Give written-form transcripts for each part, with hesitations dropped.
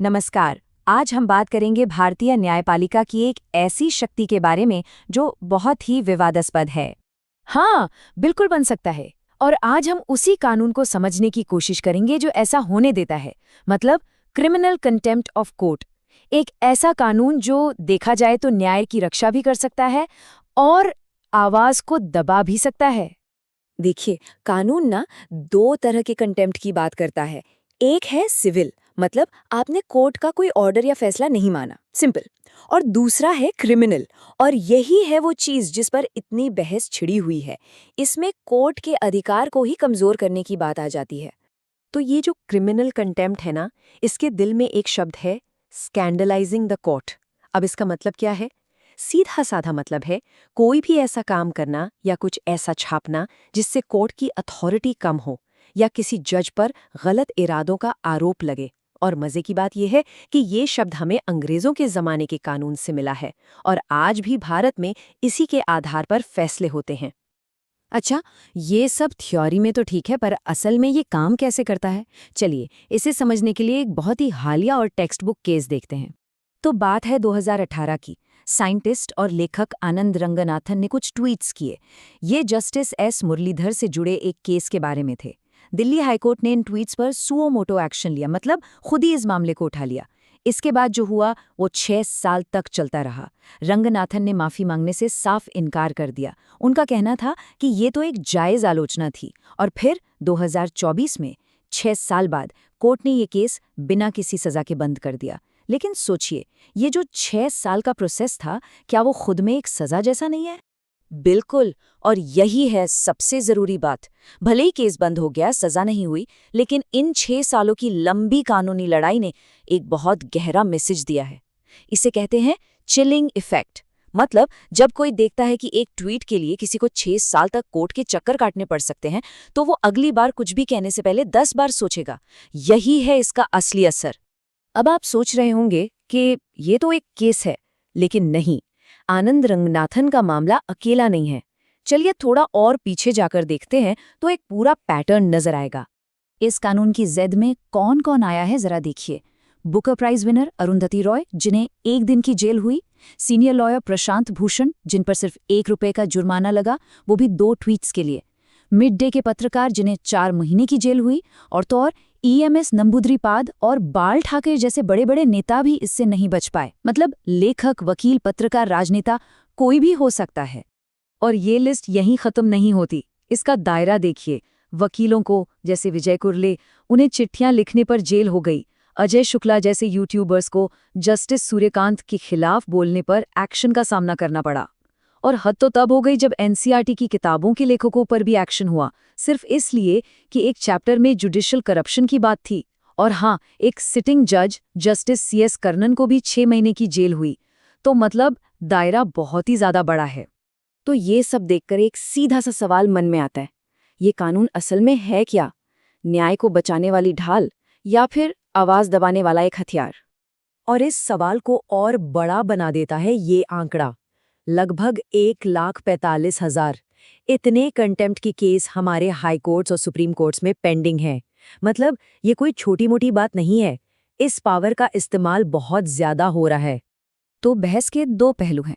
नमस्कार। आज हम बात करेंगे भारतीय न्यायपालिका की एक ऐसी शक्ति के बारे में जो बहुत ही विवादास्पद है। हाँ, बिल्कुल बन सकता है। और आज हम उसी कानून को समझने की कोशिश करेंगे जो ऐसा होने देता है, मतलब क्रिमिनल कंटेम्प्ट ऑफ कोर्ट। एक ऐसा कानून जो देखा जाए तो न्याय की रक्षा भी कर सकता है और आवाज को दबा भी सकता है। देखिए, कानून ना दो तरह के कंटेम्प्ट की बात करता है। एक है सिविल, मतलब आपने कोर्ट का कोई ऑर्डर या फैसला नहीं माना, सिंपल। और दूसरा है क्रिमिनल, और यही है वो चीज जिस पर इतनी बहस छिड़ी हुई है। इसमें कोर्ट के अधिकार को ही कमजोर करने की बात आ जाती है। तो ये जो क्रिमिनल कंटेम्प्ट है ना, इसके दिल में एक शब्द है स्कैंडलाइजिंग द कोर्ट। अब इसका मतलब क्या है? सीधा साधा मतलब है कोई भी ऐसा काम करना या कुछ ऐसा छापना जिससे कोर्ट की अथॉरिटी कम हो या किसी जज पर गलत इरादों का आरोप लगे। और मजे की बात यह है कि ये शब्द हमें अंग्रेजों के जमाने के कानून से मिला है और आज भी भारत में इसी के आधार पर फैसले होते हैं। अच्छा, ये सब थ्योरी में तो ठीक है, पर असल में ये काम कैसे करता है? चलिए, इसे समझने के लिए एक बहुत ही हालिया और टेक्स्ट बुक केस देखते हैं। तो बात है 2018 की। साइंटिस्ट और लेखक आनंद रंगनाथन ने कुछ ट्वीट्स किए। ये जस्टिस एस मुरलीधर से जुड़े एक केस के बारे में थे। दिल्ली हाईकोर्ट ने इन ट्वीट्स पर सुओ मोटो एक्शन लिया, मतलब खुद ही इस मामले को उठा लिया। इसके बाद जो हुआ वो 6 साल तक चलता रहा। रंगनाथन ने माफी मांगने से साफ इनकार कर दिया। उनका कहना था कि ये तो एक जायज आलोचना थी। और फिर 2024 में 6 साल बाद कोर्ट ने ये केस बिना किसी सजा के बंद कर दिया। लेकिन सोचिए, ये जो 6 साल का प्रोसेस था, क्या वो खुद में एक सजा जैसा नहीं है? बिल्कुल, और यही है सबसे जरूरी बात। भले ही केस बंद हो गया, सजा नहीं हुई, लेकिन इन 6 सालों की लंबी कानूनी लड़ाई ने एक बहुत गहरा मैसेज दिया है। इसे कहते हैं चिलिंग इफेक्ट। मतलब जब कोई देखता है कि एक ट्वीट के लिए किसी को 6 साल तक कोर्ट के चक्कर काटने पड़ सकते हैं, तो वो अगली बार कुछ भी कहने से पहले 10 बार सोचेगा। यही है इसका असली असर। अब आप सोच रहे होंगे कि ये तो एक केस है, लेकिन नहीं, आनंद रंगनाथन का मामला अकेला नहीं है। चलिए थोड़ा और पीछे जाकर देखते हैं तो एक पूरा पैटर्न नजर आएगा। इस कानून की ज़द में कौन कौन आया है जरा देखिए। Booker Prize winner Arundhati Roy, जिन्हें 1 दिन की जेल हुई। सीनियर लॉयर प्रशांत भूषण, जिन पर सिर्फ 1 रुपये का जुर्माना लगा, वो भी 2 ट्वीट्स के लिए। मिड डे के पत्रकार, जिन्हें 4 महीने की जेल हुई। और तो और ईएमएस नंबूद्रीपाद और बाल ठाकरे जैसे बड़े बड़े नेता भी इससे नहीं बच पाए। मतलब लेखक, वकील, पत्रकार, राजनेता, कोई भी हो सकता है। और ये लिस्ट यहीं खत्म नहीं होती। इसका दायरा देखिए। वकीलों को, जैसे विजय कुरले, उन्हें चिट्ठियां लिखने पर जेल हो गई। अजय शुक्ला जैसे यूट्यूबर्स को जस्टिस सूर्यकांत के खिलाफ बोलने पर एक्शन का सामना करना पड़ा। और हद तो तब हो गई जब एनसीईआरटी की किताबों के लेखकों पर भी एक्शन हुआ, सिर्फ इसलिए कि एक चैप्टर में जुडिशियल करप्शन की बात थी। और हाँ, एक सिटिंग जज जस्टिस सीएस कर्णन को भी 6 महीने की जेल हुई। तो मतलब दायरा बहुत ही ज्यादा बड़ा है। तो ये सब देखकर एक सीधा सा सवाल मन में आता है, ये कानून असल में है क्या? न्याय को बचाने वाली ढाल या फिर आवाज दबाने वाला एक हथियार? और इस सवाल को और बड़ा बना देता है ये आंकड़ा। लगभग 1,45,000 इतने कंटेम्प्ट की केस हमारे हाई कोर्ट्स और सुप्रीम कोर्ट्स में पेंडिंग है। मतलब ये कोई छोटी मोटी बात नहीं है। इस पावर का इस्तेमाल बहुत ज्यादा हो रहा है। तो बहस के 2 पहलू हैं।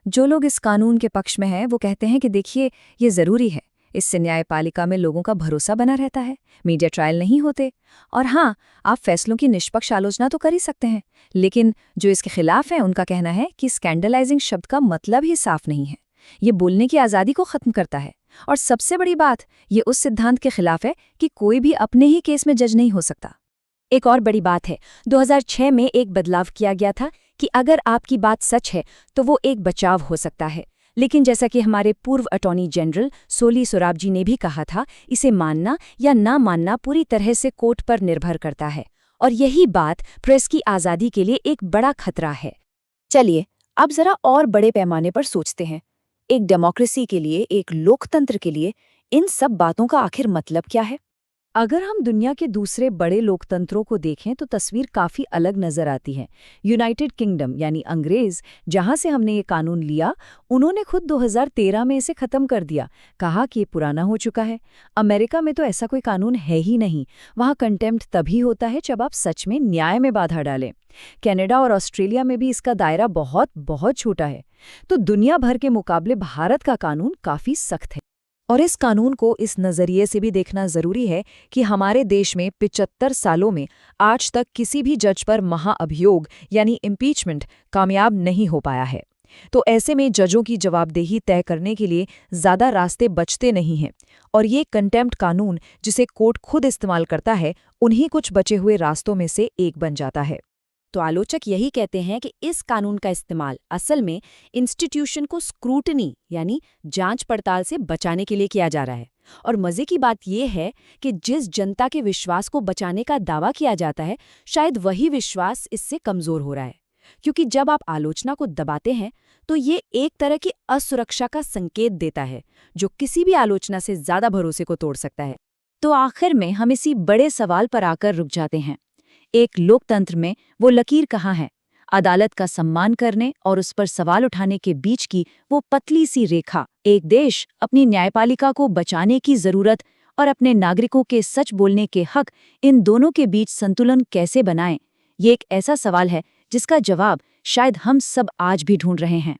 जो लोग इस कानून के पक्ष में हैं वो कहते हैं कि देखिए, ये ज़रूरी है, इससे न्यायपालिका में लोगों का भरोसा बना रहता है, मीडिया ट्रायल नहीं होते। और हाँ, आप फैसलों की निष्पक्ष आलोचना तो कर ही सकते हैं। लेकिन जो इसके खिलाफ हैं, उनका कहना है कि स्कैंडलाइजिंग शब्द का मतलब ही साफ नहीं है। ये बोलने की आज़ादी को ख़त्म करता है। और सबसे बड़ी बात, ये उस सिद्धांत के खिलाफ है कि कोई भी अपने ही केस में जज नहीं हो सकता। एक और बड़ी बात है, 2006 में एक बदलाव किया गया था कि अगर आपकी बात सच है तो वो एक बचाव हो सकता है। लेकिन जैसा कि हमारे पूर्व अटॉर्नी जनरल सोली सोराब जी ने भी कहा था, इसे मानना या ना मानना पूरी तरह से कोर्ट पर निर्भर करता है। और यही बात प्रेस की आज़ादी के लिए एक बड़ा खतरा है। चलिए, अब जरा और बड़े पैमाने पर सोचते हैं। एक डेमोक्रेसी के लिए, एक लोकतंत्र के लिए इन सब बातों का आखिर मतलब क्या है? अगर हम दुनिया के दूसरे बड़े लोकतंत्रों को देखें तो तस्वीर काफी अलग नजर आती है। यूनाइटेड किंगडम यानी अंग्रेज, जहां से हमने ये कानून लिया, उन्होंने खुद 2013 में इसे खत्म कर दिया, कहा कि ये पुराना हो चुका है। अमेरिका में तो ऐसा कोई कानून है ही नहीं। वहां कंटेम्प्ट तभी होता है जब आप सच में न्याय में बाधा डालें। कनाडा और ऑस्ट्रेलिया में भी इसका दायरा बहुत बहुत छोटा है। तो दुनिया भर के मुकाबले भारत का कानून काफी सख्त है। और इस कानून को इस नज़रिए से भी देखना ज़रूरी है कि हमारे देश में 75 सालों में आज तक किसी भी जज पर महाअभियोग यानी इम्पीचमेंट कामयाब नहीं हो पाया है। तो ऐसे में जजों की जवाबदेही तय करने के लिए ज़्यादा रास्ते बचते नहीं हैं, और ये कंटेम्प्ट कानून जिसे कोर्ट खुद इस्तेमाल करता है, उन्हीं कुछ बचे हुए रास्तों में से एक बन जाता है। तो आलोचक यही कहते हैं कि इस कानून का इस्तेमाल असल में इंस्टीट्यूशन को स्क्रूटनी यानी जांच पड़ताल से बचाने के लिए किया जा रहा है। और मजे की बात यह है कि जिस जनता के विश्वास को बचाने का दावा किया जाता है, शायद वही विश्वास इससे कमजोर हो रहा है। क्योंकि जब आप आलोचना को दबाते हैं तो ये एक तरह की असुरक्षा का संकेत देता है, जो किसी भी आलोचना से ज्यादा भरोसे को तोड़ सकता है। तो आखिर में हम इसी बड़े सवाल पर आकर रुक जाते हैं। एक लोकतंत्र में वो लकीर कहाँ है? अदालत का सम्मान करने और उस पर सवाल उठाने के बीच की वो पतली सी रेखा। एक देश अपनी न्यायपालिका को बचाने की जरूरत और अपने नागरिकों के सच बोलने के हक, इन दोनों के बीच संतुलन कैसे बनाएं? ये एक ऐसा सवाल है जिसका जवाब शायद हम सब आज भी ढूंढ रहे हैं।